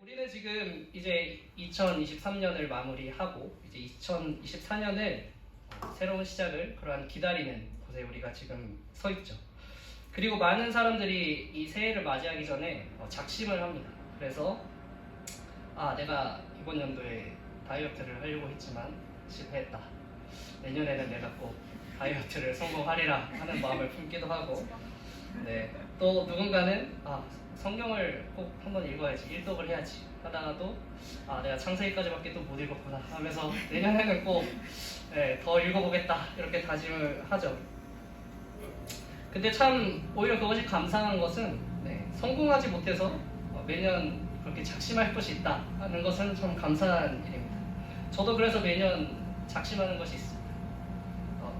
우리는 지금 이제 2023년을 마무리하고 이제 2024년을 새로운 시작을 그러한 기다리는 곳에 우리가 지금 서 있죠. 그리고 많은 사람들이 이 새해를 맞이하기 전에 작심을 합니다. 그래서 내가 이번 연도에 다이어트를 하려고 했지만 실패했다. 내년에는 내가 꼭 다이어트를 성공하리라 하는 마음을 품기도 하고, 또 누군가는 성경을 꼭 한번 읽어야지, 일독을 해야지 하다가도 내가 창세기까지밖에 또 못 읽었구나 하면서 내년에는 꼭 더 읽어보겠다 이렇게 다짐을 하죠. 근데 참 오히려 그것이 감사한 것은 성공하지 못해서 매년 그렇게 작심할 것이 있다 하는 것은 참 감사한 일입니다. 저도 그래서 매년 작심하는 것이 있습니다.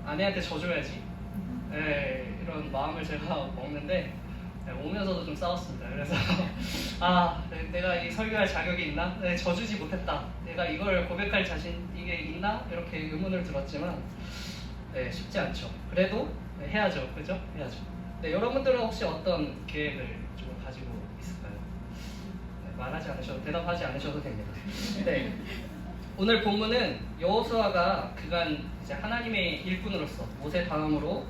아내한테 져줘야지 이런 마음을 제가 먹는데 오면서도 좀 싸웠습니다. 그래서 내가 이 설교할 자격이 있나? 져주지 못했다. 내가 이걸 고백할 자신 이게 있나? 이렇게 의문을 들었지만 쉽지 않죠. 그래도 해야죠. 그죠? 해야죠. 여러분들은 혹시 어떤 계획을 좀 가지고 있을까요? 말하지 않으셔도, 대답하지 않으셔도 됩니다. 오늘 본문은 여호수아가 그간 이제 하나님의 일꾼으로서 모세 다음으로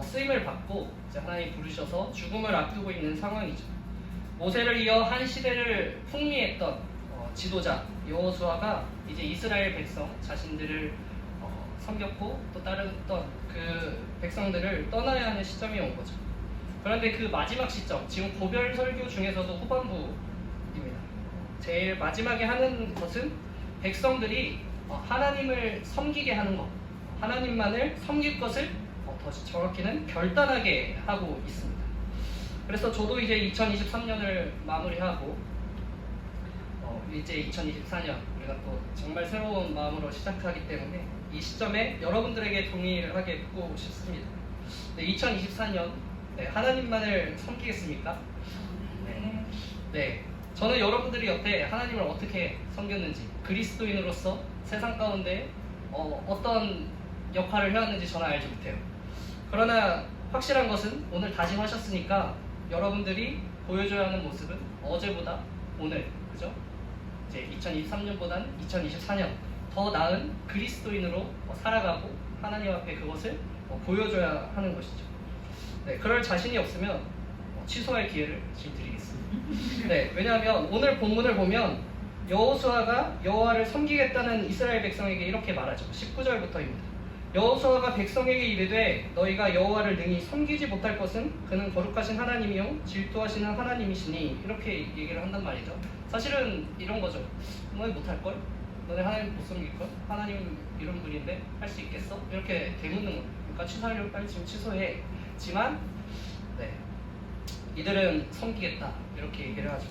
쓰임을 받고 이제 하나님 부르셔서 죽음을 앞두고 있는 상황이죠. 모세를 이어 한 시대를 풍미했던 지도자 여호수아가 이제 이스라엘 백성 자신들을 섬겼고 또 따르던 그 백성들을 떠나야 하는 시점이 온 거죠. 그런데 그 마지막 시점, 지금 고별 설교 중에서도 후반부입니다. 제일 마지막에 하는 것은 백성들이 하나님을 섬기게 하는 것, 하나님만을 섬길 것을 더 정확히는 결단하게 하고 있습니다. 그래서 저도 이제 2023년을 마무리하고 이제 2024년 우리가 또 정말 새로운 마음으로 시작하기 때문에 이 시점에 여러분들에게 동의를 하게 묻고 싶습니다. 2024년 하나님만을 섬기겠습니까? 저는 여러분들이 여태 하나님을 어떻게 섬겼는지, 그리스도인으로서 세상 가운데 어떤 역할을 해왔는지 저는 알지 못해요. 그러나 확실한 것은 오늘 다짐하셨으니까 여러분들이 보여줘야 하는 모습은 어제보다 오늘, 그죠? 이제 2023년보다는 2024년 더 나은 그리스도인으로 살아가고 하나님 앞에 그것을 보여줘야 하는 것이죠. 그럴 자신이 없으면 취소할 기회를 지금 드리겠습니다. 왜냐하면 오늘 본문을 보면 여호수아가 여호와를 섬기겠다는 이스라엘 백성에게 이렇게 말하죠. 19절부터입니다. 여호수아가 백성에게 이르되 너희가 여호와를 능히 섬기지 못할 것은 그는 거룩하신 하나님이요 질투하시는 하나님이시니, 이렇게 얘기를 한단 말이죠. 사실은 이런 거죠. 너희 못할걸? 너네 하나님 못 섬길걸? 하나님 이런 분인데 할 수 있겠어? 이렇게 되묻는 거예요. 그러니까 취소하려고 빨리 지금 취소해지만 이들은 섬기겠다 이렇게 얘기를 하죠.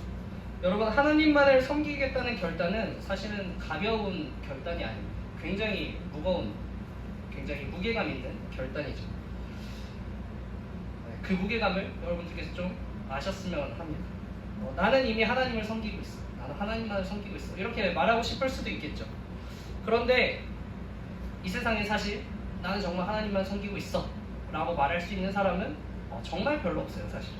여러분, 하나님만을 섬기겠다는 결단은 사실은 가벼운 결단이 아닙니다. 굉장히 무거운, 굉장히 무게감 있는 결단이죠. 그 무게감을 여러분들께서 좀 아셨으면 합니다. 나는 이미 하나님을 섬기고 있어. 나는 하나님만을 섬기고 있어. 이렇게 말하고 싶을 수도 있겠죠. 그런데 이 세상에 사실 나는 정말 하나님만 섬기고 있어 라고 말할 수 있는 사람은 정말 별로 없어요. 사실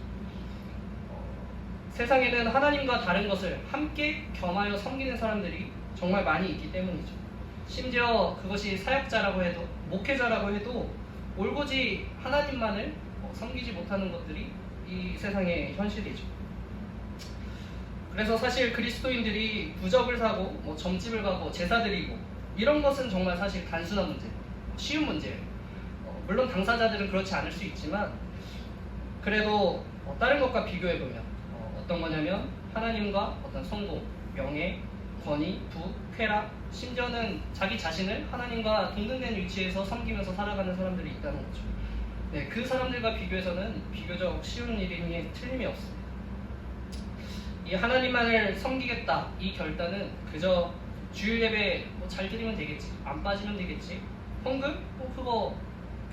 세상에는 하나님과 다른 것을 함께 겸하여 섬기는 사람들이 정말 많이 있기 때문이죠. 심지어 그것이 사역자라고 해도, 목회자라고 해도 올고지 하나님만을 섬기지 못하는 것들이 이 세상의 현실이죠. 그래서 사실 그리스도인들이 부적을 사고 점집을 가고 제사 드리고 이런 것은 정말 사실 단순한 문제, 쉬운 문제예요. 물론 당사자들은 그렇지 않을 수 있지만 그래도 다른 것과 비교해보면 어떤 거냐면 하나님과 어떤 성공, 명예, 권위, 부, 쾌락, 심지어는 자기 자신을 하나님과 동등된 위치에서 섬기면서 살아가는 사람들이 있다는 거죠. 그 사람들과 비교해서는 비교적 쉬운 일임에 틀림이 없습니다. 이 하나님만을 섬기겠다 이 결단은 그저 주일 예배 잘 드리면 되겠지, 안 빠지면 되겠지, 헌금 그거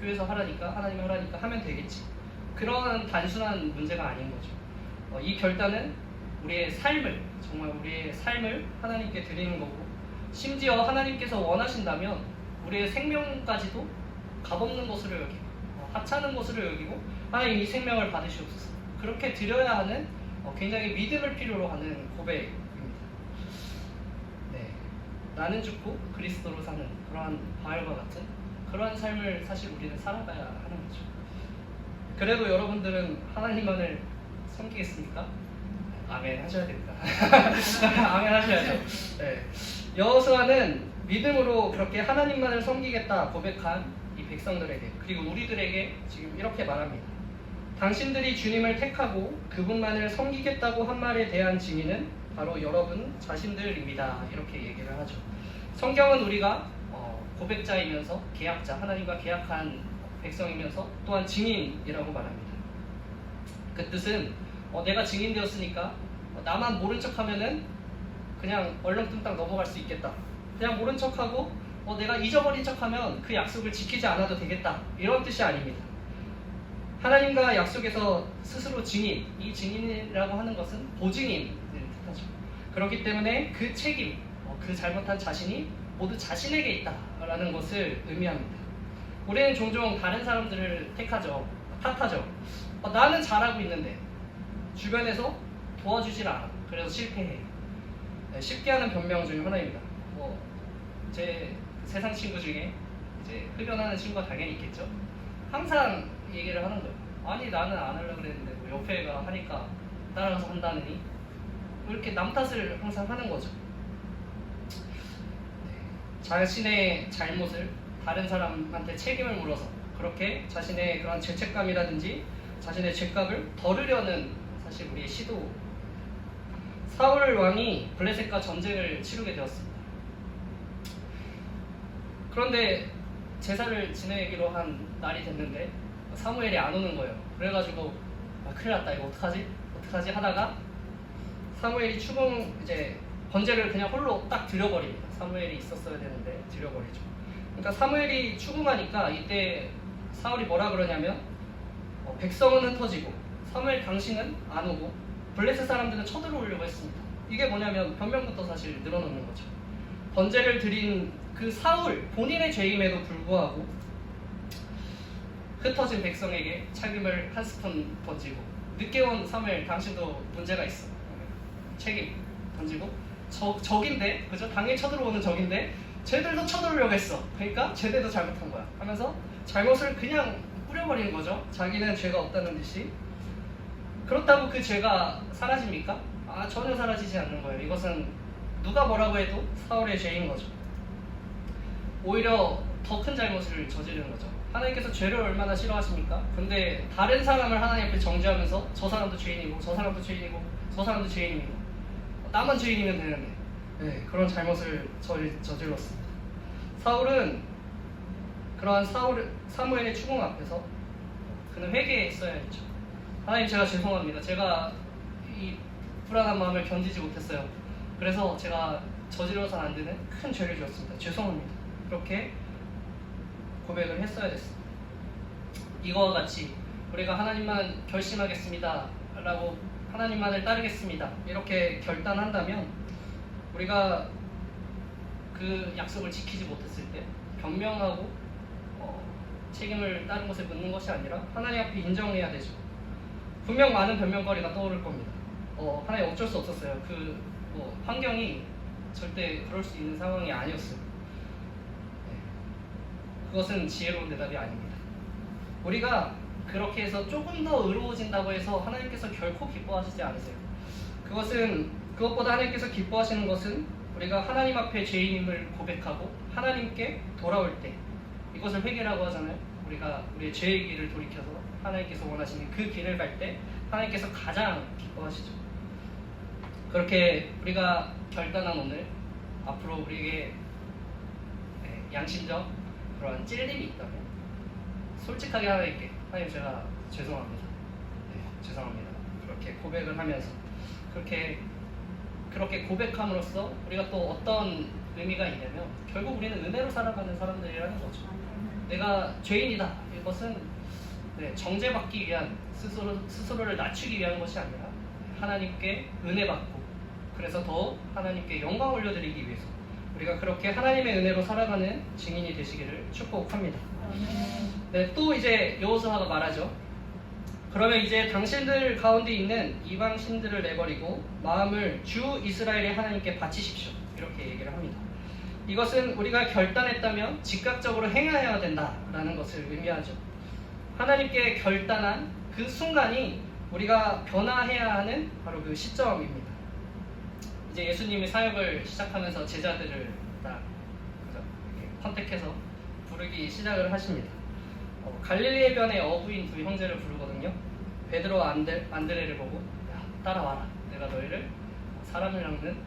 교회에서 하라니까, 하나님 하라니까 하면 되겠지, 그런 단순한 문제가 아닌 거죠. 이 결단은 우리의 삶을, 정말 우리의 삶을 하나님께 드리는 거고, 심지어 하나님께서 원하신다면 우리의 생명까지도 값없는 것으로 여기고 하찮은 것으로 여기고 하나님 이 생명을 받으시옵소서 그렇게 드려야 하는 굉장히 믿음을 필요로 하는 고백입니다. 나는 죽고 그리스도로 사는 그러한 바울과 같은 그러한 삶을 사실 우리는 살아가야 하는 거죠. 그래도 여러분들은 하나님만을 섬기겠습니까? 아멘 하셔야 됩니다. 아멘 하셔야죠. 네. 여호수아는 믿음으로 그렇게 하나님만을 섬기겠다 고백한 이 백성들에게, 그리고 우리들에게 지금 이렇게 말합니다. 당신들이 주님을 택하고 그분만을 섬기겠다고 한 말에 대한 증인은 바로 여러분 자신들입니다. 이렇게 얘기를 하죠. 성경은 우리가 고백자이면서 계약자, 하나님과 계약한 백성이면서 또한 증인이라고 말합니다. 그 뜻은 내가 증인되었으니까 나만 모른 척하면은 그냥 얼렁뚱땅 넘어갈 수 있겠다. 그냥 모른 척하고 내가 잊어버린 척하면 그 약속을 지키지 않아도 되겠다. 이런 뜻이 아닙니다. 하나님과 약속에서 스스로 증인, 이 증인이라고 하는 것은 보증인을 뜻하죠. 그렇기 때문에 그 책임, 그 잘못한 자신이 모두 자신에게 있다라는 것을 의미합니다. 우리는 종종 다른 사람들을 탓하죠. 나는 잘하고 있는데 주변에서 도와주질 않아. 그래서 실패해. 네, 쉽게 하는 변명 중에 하나입니다. 제 세상 친구 중에 이제 흡연하는 친구가 당연히 있겠죠. 항상 얘기를 하는 거예요. 아니 나는 안 하려고 그랬는데 옆에 애가 하니까 따라가서 한다느니, 이렇게 남 탓을 항상 하는 거죠. 자신의 잘못을 다른 사람한테 책임을 물어서 그렇게 자신의 그런 죄책감이라든지 자신의 죄값을 덜으려는 사실 우리의 시도. 사울 왕이 블레셋과 전쟁을 치르게 되었습니다. 그런데 제사를 지내기로 한 날이 됐는데 사무엘이 안 오는 거예요. 그래가지고 큰일 났다, 이거 어떡하지 하다가 사무엘이 이제 번제를 그냥 홀로 딱 드려버립니다. 사무엘이 있었어야 되는데 드려버리죠. 그러니까 사무엘이 추궁하니까 이때 사울이 뭐라 그러냐면 백성은 흩어지고 사무엘 당신은 안 오고 블레셋 사람들은 쳐들어오려고 했습니다. 이게 뭐냐면 변명부터 사실 늘어놓는 거죠. 번제를 드린 그 사울 본인의 죄임에도 불구하고 흩어진 백성에게 책임을 한 스푼 던지고, 늦게 온 사무엘 당신도 문제가 있어, 책임 던지고, 적인데, 그죠? 당연히 쳐들어오는 적인데 쟤들도 쳐들어오려고 했어. 그러니까 쟤들도 잘못한 거야 하면서 잘못을 그냥 뿌려버리는 거죠. 자기는 죄가 없다는 듯이. 그렇다고 그 죄가 사라집니까? 전혀 사라지지 않는 거예요. 이것은 누가 뭐라고 해도 사울의 죄인 거죠. 오히려 더 큰 잘못을 저지르는 거죠. 하나님께서 죄를 얼마나 싫어하십니까? 근데 다른 사람을 하나님 앞에 정죄하면서 저 사람도 죄인이고 저 사람도 죄인이고 저 사람도 죄인이고 나만 죄인이면 되는데, 네, 그런 잘못을 저질렀습니다. 사울은 그러한 사무엘의 추궁 앞에서 그는 회개했어야 했죠. 하나님, 제가 죄송합니다. 제가 이 불안한 마음을 견디지 못했어요. 그래서 제가 저질러서는 안 되는 큰 죄를 지었습니다. 죄송합니다. 그렇게 고백을 했어야 됐습니다. 이거와 같이 우리가 하나님만 결심하겠습니다 라고, 하나님만을 따르겠습니다 이렇게 결단한다면, 우리가 그 약속을 지키지 못했을 때 변명하고 책임을 다른 곳에 묻는 것이 아니라 하나님 앞에 인정해야 되죠. 분명 많은 변명거리가 떠오를 겁니다. 하나님 어쩔 수 없었어요. 환경이 절대 그럴 수 있는 상황이 아니었어요. 그것은 지혜로운 대답이 아닙니다. 우리가 그렇게 해서 조금 더 의로워진다고 해서 하나님께서 결코 기뻐하시지 않으세요. 그것보다 하나님께서 기뻐하시는 것은 우리가 하나님 앞에 죄인임을 고백하고 하나님께 돌아올 때, 이것을 회개라고 하잖아요. 우리가 우리의 죄의 길을 돌이켜서 하나님께서 원하시는 그 길을 갈 때 하나님께서 가장 기뻐하시죠. 그렇게 우리가 결단한 오늘, 앞으로 우리에게 양심적 그런 찔림이 있다면 솔직하게 하나님께, 하나님 제가 죄송합니다. 죄송합니다. 그렇게 고백을 하면서, 그렇게 고백함으로써 우리가 또 어떤 의미가 있냐면, 결국 우리는 은혜로 살아가는 사람들이라는 거죠. 내가 죄인이다, 이것은 정죄받기 위한, 스스로를 낮추기 위한 것이 아니라 하나님께 은혜 받고, 그래서 더 하나님께 영광 올려드리기 위해서 우리가 그렇게 하나님의 은혜로 살아가는 증인이 되시기를 축복합니다. 또 이제 여호수아가 말하죠. 그러면 이제 당신들 가운데 있는 이방 신들을 내버리고 마음을 주 이스라엘의 하나님께 바치십시오. 이렇게 얘기를 합니다. 이것은 우리가 결단했다면 즉각적으로 행해야 된다라는 것을 의미하죠. 하나님께 결단한 그 순간이 우리가 변화해야 하는 바로 그 시점입니다. 이제 예수님이 사역을 시작하면서 제자들을 딱 컨택해서 부르기 시작을 하십니다. 갈릴리의 변에 어부인 두 형제를 부르거든요. 베드로와 안드레를 보고 야, 따라와라. 내가 너희를 사람을 낚는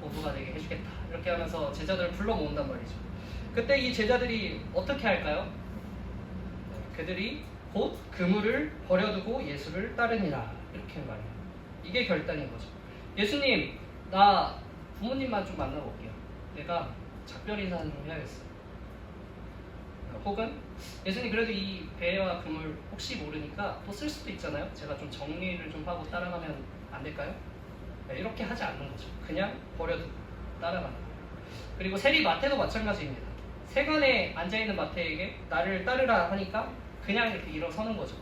어부가 되게 해주겠다. 이렇게 하면서 제자들을 불러 모은단 말이죠. 그때 이 제자들이 어떻게 할까요? 그들이 곧 그물을 버려두고 예수를 따르니라. 이렇게 말해요. 이게 결단인 거죠. 예수님, 나 부모님만 좀 만나고 올게요. 내가 작별 인사를 좀 해야겠어. 혹은 예수님 그래도 이 배와 그물 혹시 모르니까 또 쓸 수도 있잖아요. 제가 좀 정리를 좀 하고 따라가면 안 될까요? 네, 이렇게 하지 않는 거죠. 그냥 버려두고 따라가는 거예요. 그리고 세리 마태도 마찬가지입니다. 세간에 앉아있는 마태에게 나를 따르라 하니까 그냥 이렇게 일어서는 거죠.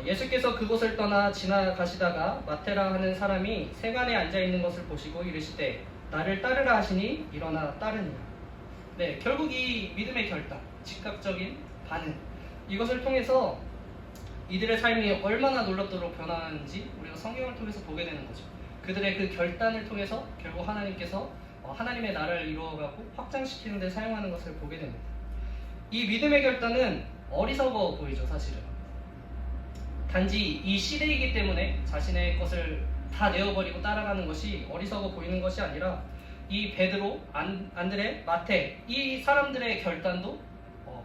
예수께서 그곳을 떠나 지나가시다가 마테라 하는 사람이 세간에 앉아있는 것을 보시고 이르시되 나를 따르라 하시니 일어나 따르니라. 네, 결국 이 믿음의 결단, 즉각적인 반응, 이것을 통해서 이들의 삶이 얼마나 놀랍도록 변하는지 우리가 성경을 통해서 보게 되는 거죠. 그들의 그 결단을 통해서 결국 하나님께서 하나님의 나라를 이루어가고 확장시키는 데 사용하는 것을 보게 됩니다. 이 믿음의 결단은 어리석어 보이죠, 사실은. 단지 이 시대이기 때문에 자신의 것을 다 내어버리고 따라가는 것이 어리석어 보이는 것이 아니라 이 베드로, 안드레, 마테 이 사람들의 결단도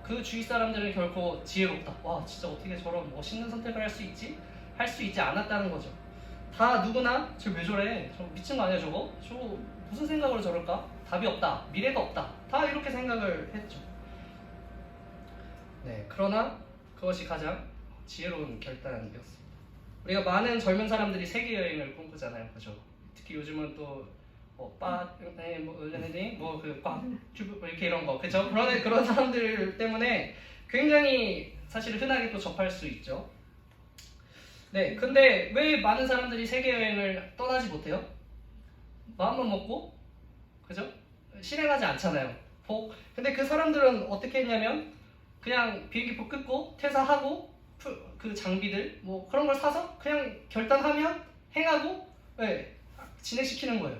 그 주위 사람들은 결코 지혜롭다. 와, 진짜 어떻게 저런 멋있는 선택을 할 수 있지? 할 수 있지 않았다는 거죠. 다 누구나 저 왜 저래? 저 미친 거 아니야 저거? 저거 무슨 생각으로 저럴까? 답이 없다. 미래가 없다. 다 이렇게 생각을 했죠. 네, 그러나 그것이 가장 지혜로운 결단이었습니다. 우리가 많은 젊은 사람들이 세계 여행을 꿈꾸잖아요, 그죠? 특히 요즘은 또 이렇게 이런 거, 그죠? 그런 사람들 때문에 굉장히 사실 흔하게 또 접할 수 있죠. 네, 근데 왜 많은 사람들이 세계 여행을 떠나지 못해요? 마음만 먹고, 그죠? 실행하지 않잖아요. 근데 그 사람들은 어떻게 했냐면 그냥 비행기표 끊고 퇴사하고 그 장비들 뭐 그런 걸 사서 그냥 결단하면 행하고 네, 진행시키는 거예요.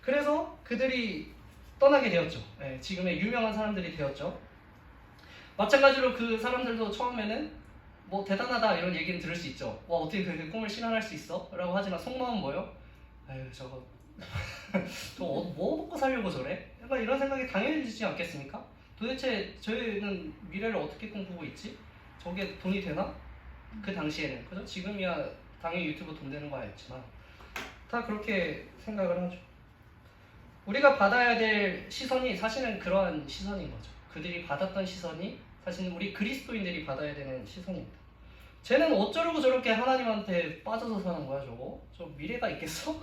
그래서 그들이 떠나게 되었죠. 네, 지금의 유명한 사람들이 되었죠. 마찬가지로 그 사람들도 처음에는 뭐 대단하다 이런 얘기는 들을 수 있죠. 와, 어떻게 그 꿈을 실현할 수 있어? 라고 하지만 속마음은 뭐예요? 아유, 저거 뭐 먹고 살려고 저래? 약간 이런 생각이 당연히 들지 않겠습니까? 도대체 저희는 미래를 어떻게 꿈꾸고 있지? 저게 돈이 되나? 그 당시에는, 그죠? 지금이야 당연히 유튜브 돈 되는 거 알겠지만 다 그렇게 생각을 하죠. 우리가 받아야 될 시선이 사실은 그러한 시선인 거죠. 그들이 받았던 시선이 사실은 우리 그리스도인들이 받아야 되는 시선입니다. 쟤는 어쩌려고 저렇게 하나님한테 빠져서 사는 거야 저거? 저 미래가 있겠어?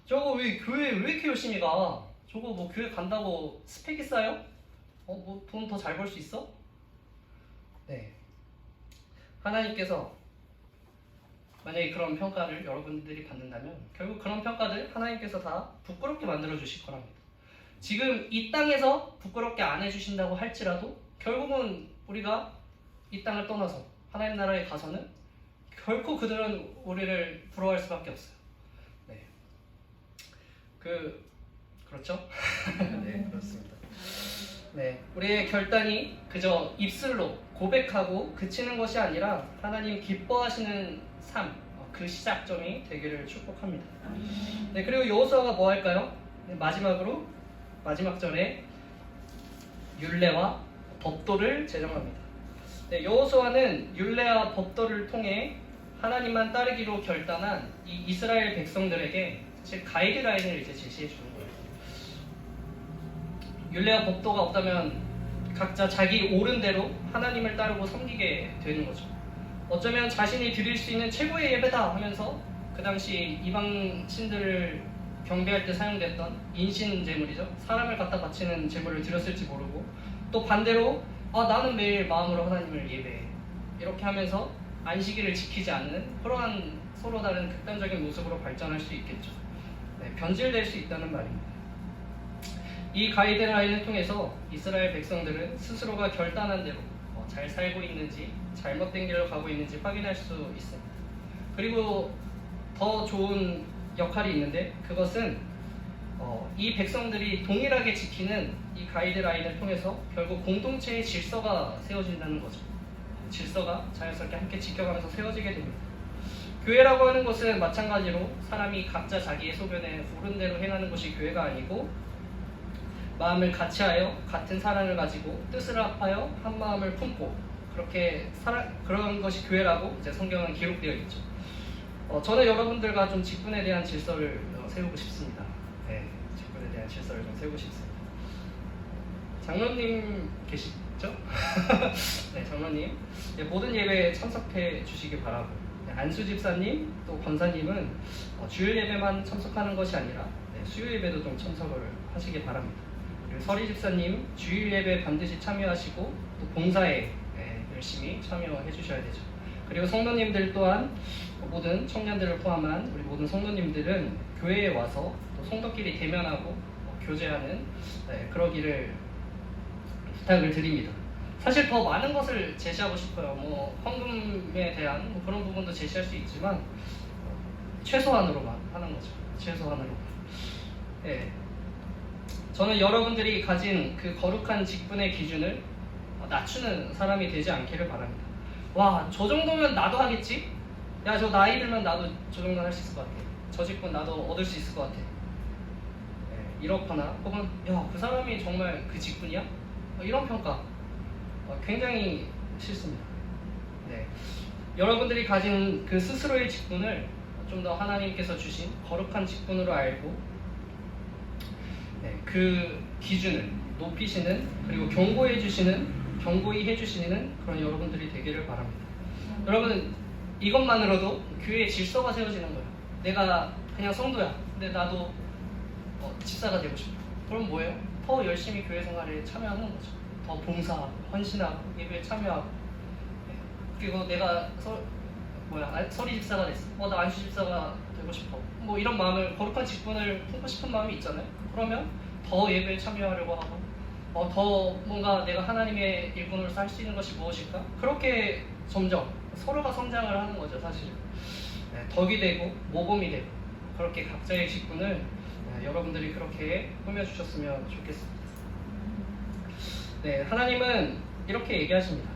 저거 왜 교회 왜 이렇게 열심히 가? 저거 뭐 교회 간다고 스펙이 쌓여? 뭐 돈 더 잘 벌 수 있어? 네. 하나님께서 만약에 그런 평가를 여러분들이 받는다면 결국 그런 평가들 하나님께서 다 부끄럽게 만들어 주실 거랍니다. 지금 이 땅에서 부끄럽게 안 해주신다고 할지라도 결국은 우리가 이 땅을 떠나서 하나님 나라에 가서는 결코 그들은 우리를 부러워할 수밖에 없어요. 네. 그렇죠? 네, 그렇습니다. 네, 우리의 결단이 그저 입술로 고백하고 그치는 것이 아니라 하나님 기뻐하시는 삶, 그 시작점이 되기를 축복합니다. 네, 그리고 여호수아가 뭐 할까요? 네, 마지막으로 마지막 절에 율례와 법도를 제정합니다. 네, 여호수아는 율례와 법도를 통해 하나님만 따르기로 결단한 이 이스라엘 백성들에게 사실 가이드라인을 이제 제시해 주는 거예요. 율례와 법도가 없다면 각자 자기 옳은 대로 하나님을 따르고 섬기게 되는 거죠. 어쩌면 자신이 드릴 수 있는 최고의 예배다 하면서 그 당시 이방 신들을 경배할 때 사용됐던 인신 제물이죠. 사람을 갖다 바치는 제물을 드렸을지 모르고 또 반대로 나는 매일 마음으로 하나님을 예배해 이렇게 하면서 안식일을 지키지 않는 그러한 서로 다른 극단적인 모습으로 발전할 수 있겠죠. 네, 변질될 수 있다는 말입니다. 이 가이드라인을 통해서 이스라엘 백성들은 스스로가 결단한 대로 잘 살고 있는지 잘못된 길로 가고 있는지 확인할 수 있습니다. 그리고 더 좋은 역할이 있는데 그것은 이 백성들이 동일하게 지키는 이 가이드라인을 통해서 결국 공동체의 질서가 세워진다는 거죠. 질서가 자연스럽게 함께 지켜가면서 세워지게 됩니다. 교회라고 하는 것은 마찬가지로 사람이 각자 자기의 소견에 옳은 대로 행하는 것이 교회가 아니고 마음을 같이하여 같은 사랑을 가지고 뜻을 합하여 한 마음을 품고 그렇게 그런 것이 교회라고 이제 성경은 기록되어 있죠. 저는 여러분들과 좀 직분에 대한 질서를 세우고 싶습니다. 네, 직분에 대한 질서를 좀 세우고 싶습니다. 장로님 계시죠? 네, 장로님. 네, 모든 예배에 참석해 주시기 바라고. 네, 안수 집사님 또 권사님은 주일 예배만 참석하는 것이 아니라 수요 예배도 좀 참석을 하시기 바랍니다. 그리고 서리 집사님 주일 예배 반드시 참여하시고 또 봉사에 열심히 참여해 주셔야 되죠. 그리고 성도님들 또한 모든 청년들을 포함한 우리 모든 성도님들은 교회에 와서 또 성도끼리 대면하고 교제하는 그러기를 부탁을 드립니다. 사실 더 많은 것을 제시하고 싶어요. 헌금에 대한 그런 부분도 제시할 수 있지만 최소한으로만 하는 거죠. 최소한으로만. 네. 저는 여러분들이 가진 그 거룩한 직분의 기준을 낮추는 사람이 되지 않기를 바랍니다. 와, 저 정도면 나도 하겠지? 야, 저 나이 들면 나도 저 정도 할 수 있을 것 같아. 저 직분 나도 얻을 수 있을 것 같아. 네, 이렇거나 혹은 야, 그 사람이 정말 그 직분이야? 이런 평가 굉장히 싫습니다. 네. 여러분들이 가진 그 스스로의 직분을 좀 더 하나님께서 주신 거룩한 직분으로 알고 그 기준을 높이시는 그리고 경고히 해주시는 그런 여러분들이 되기를 바랍니다. 여러분, 이것만으로도 교회의 질서가 세워지는 거예요. 내가 그냥 성도야. 근데 나도 집사가 되고 싶어. 그럼 뭐예요? 더 열심히 교회 생활에 참여하는 거죠. 더 봉사하고 헌신하고 예배에 참여하고. 그리고 내가 서리 집사가 됐어. 나 안수 집사가 되고 싶어. 이런 마음을, 거룩한 직분을 품고 싶은 마음이 있잖아요. 그러면 더 예배에 참여하려고 하고 더 뭔가 내가 하나님의 일꾼으로서 할 수 있는 것이 무엇일까? 그렇게 점점 서로가 성장을 하는 거죠. 사실 덕이 되고 모범이 되고 그렇게 각자의 직분을 여러분들이 그렇게 꾸며주셨으면 좋겠습니다. 네, 하나님은 이렇게 얘기하십니다.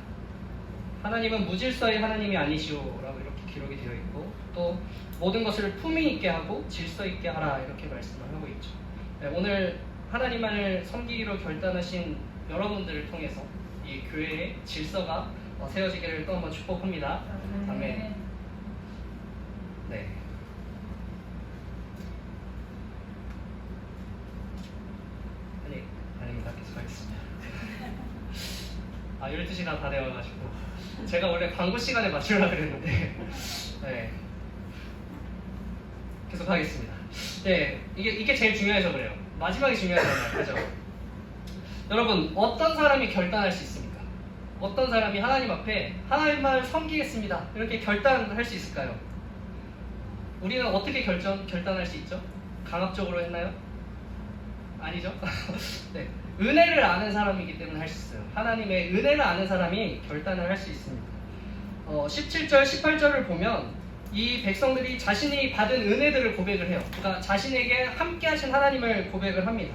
하나님은 무질서의 하나님이 아니시오라고 이렇게 기록이 되어 있고 또 모든 것을 품위 있게 하고 질서 있게 하라 이렇게 말씀을 하고 있죠. 네, 오늘 하나님만을 섬기기로 결단하신 여러분들을 통해서 이 교회의 질서가 세워지기를 또 한번 축복합니다. 아멘. 네. 아닙니다. 계속하겠습니다. 12시가 다 되어가지고 제가 원래 광고 시간에 맞추려고 그랬는데 네. 계속하겠습니다. 네, 이게 제일 중요해서 그래요. 마지막이 중요하잖아요. 그죠? 여러분, 어떤 사람이 결단할 수 있습니까? 어떤 사람이 하나님 앞에 하나님만을 섬기겠습니다 이렇게 결단할 수 있을까요? 우리는 어떻게 결단할 수 있죠? 강압적으로 했나요? 아니죠? 네, 은혜를 아는 사람이기 때문에 할 수 있어요. 하나님의 은혜를 아는 사람이 결단을 할 수 있습니다. 17절, 18절을 보면 이 백성들이 자신이 받은 은혜들을 고백을 해요. 그러니까 자신에게 함께 하신 하나님을 고백을 합니다.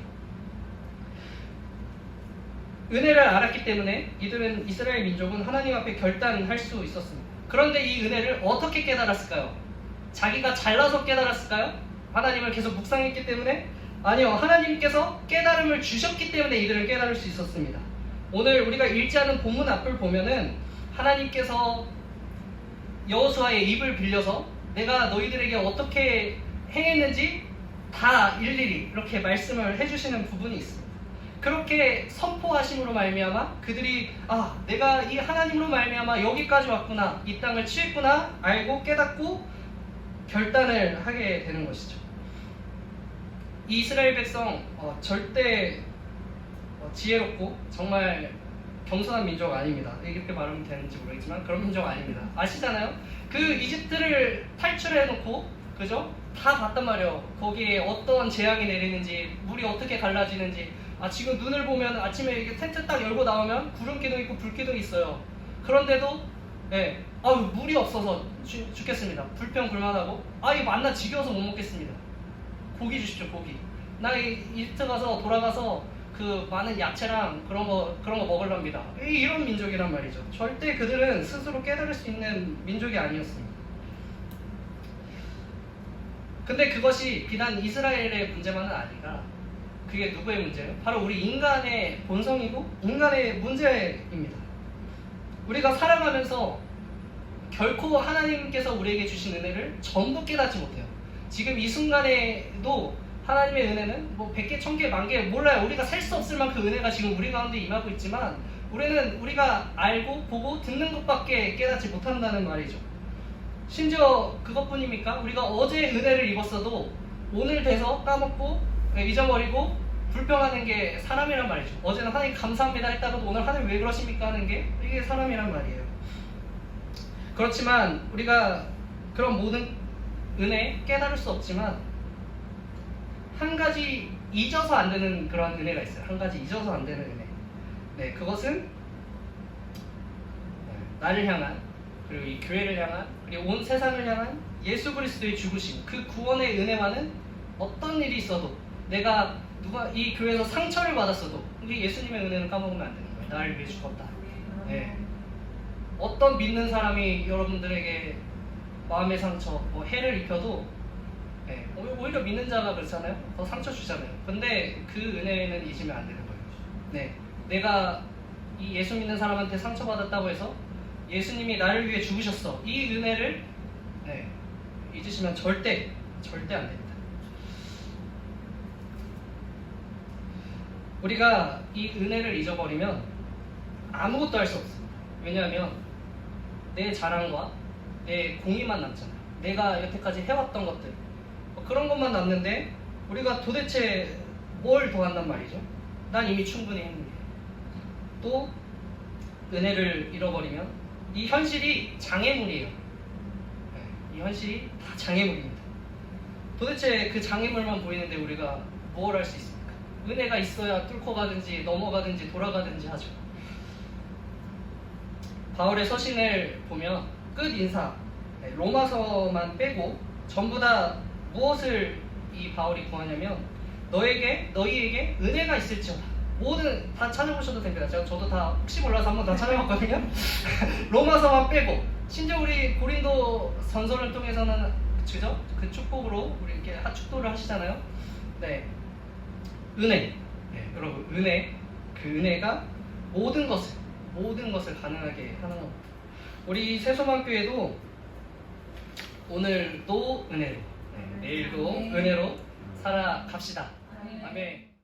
은혜를 알았기 때문에 이들은 이스라엘 민족은 하나님 앞에 결단할 수 있었습니다. 그런데 이 은혜를 어떻게 깨달았을까요? 자기가 잘나서 깨달았을까요? 하나님을 계속 묵상했기 때문에? 아니요, 하나님께서 깨달음을 주셨기 때문에 이들은 깨달을 수 있었습니다. 오늘 우리가 읽지 않은 본문 앞을 보면은 하나님께서 여호수아의 입을 빌려서 내가 너희들에게 어떻게 행했는지 다 일일이 이렇게 말씀을 해주시는 부분이 있습니다. 그렇게 선포하심으로 말미암아 그들이 내가 이 하나님으로 말미암아 여기까지 왔구나, 이 땅을 취했구나 알고 깨닫고 결단을 하게 되는 것이죠. 이 이스라엘 백성 절대 지혜롭고 정말 겸손한 민족 아닙니다. 이렇게 말하면 되는지 모르겠지만 그런 민족 아닙니다. 아시잖아요? 그 이집트를 탈출해놓고 그죠? 다 봤단 말이에요. 거기에 어떤 재앙이 내리는지, 물이 어떻게 갈라지는지 아 지금 눈을 보면 아침에 이게 텐트 딱 열고 나오면 구름 기둥 있고 불 기둥 있어요. 그런데도 예, 아유 물이 없어서 죽겠습니다. 불평불만하고 아 이거 만나 지겨워서 못 먹겠습니다. 고기 주십시오 고기. 나 이집트 가서 돌아가서 그 많은 야채랑 그런 거 먹으랍니다. 이런 민족이란 말이죠. 절대 그들은 스스로 깨달을 수 있는 민족이 아니었습니다. 근데 그것이 비단 이스라엘의 문제만은 아니라 그게 누구의 문제예요? 바로 우리 인간의 본성이고 인간의 문제입니다. 우리가 살아가면서 결코 하나님께서 우리에게 주신 은혜를 전부 깨닫지 못해요. 지금 이 순간에도 하나님의 은혜는 뭐 100개, 1000개, 10,000개 몰라요. 우리가 셀 수 없을 만큼 은혜가 지금 우리 가운데 임하고 있지만 우리는 우리가 알고 보고 듣는 것밖에 깨닫지 못한다는 말이죠. 심지어 그것뿐입니까? 우리가 어제 은혜를 입었어도 오늘 돼서 까먹고 잊어버리고 불평하는 게 사람이란 말이죠. 어제는 하나님 감사합니다 했다가도 오늘 하나님 왜 그러십니까 하는 게 이게 사람이란 말이에요. 그렇지만 우리가 그런 모든 은혜 깨달을 수 없지만 한 가지 잊어서 안 되는 그런 은혜가 있어요. 한 가지 잊어서 안 되는 은혜. 네, 그것은 나를 향한 그리고 이 교회를 향한 그리고 온 세상을 향한 예수 그리스도의 죽으심 그 구원의 은혜와는 어떤 일이 있어도 내가 누가 이 교회에서 상처를 받았어도 우리 예수님의 은혜는 까먹으면 안 되는 거예요. 나를 위해 죽었다. 네. 어떤 믿는 사람이 여러분들에게 마음의 상처, 뭐 해를 입혀도 네, 오히려 믿는 자가 그렇잖아요. 더 상처 주잖아요. 근데 그 은혜는 잊으면 안 되는 거예요. 네, 내가 이 예수 믿는 사람한테 상처받았다고 해서 예수님이 나를 위해 죽으셨어. 이 은혜를 네, 잊으시면 절대 안 됩니다. 우리가 이 은혜를 잊어버리면 아무것도 할 수 없습니다. 왜냐하면 내 자랑과 내 공의만 남잖아요. 내가 여태까지 해왔던 것들 그런 것만 남는데 우리가 도대체 뭘 더 한단 말이죠? 난 이미 충분히 했는데 또 은혜를 잃어버리면 이 현실이 장애물이에요. 이 현실이 다 장애물입니다. 도대체 그 장애물만 보이는데 우리가 뭘 할 수 있습니까? 은혜가 있어야 뚫고 가든지 넘어가든지 돌아가든지 하죠. 바울의 서신을 보면 끝 인사 로마서만 빼고 전부 다 무엇을 이 바울이 구하냐면 너희에게 은혜가 있을지어다. 모든 다 찾아보셔도 됩니다. 저도 다 혹시 몰라서 한번 다 찾아봤거든요. 로마서만 빼고 심지어 우리 고린도 전서를 통해서는 그죠? 그 축복으로 우리 이렇게 축도를 하시잖아요. 네, 은혜. 네, 여러분 은혜 그 은혜가 모든 것을 가능하게 하는 겁니다. 우리 새소망교회도 오늘도 은혜로, 내일도 은혜로 살아갑시다. 아멘.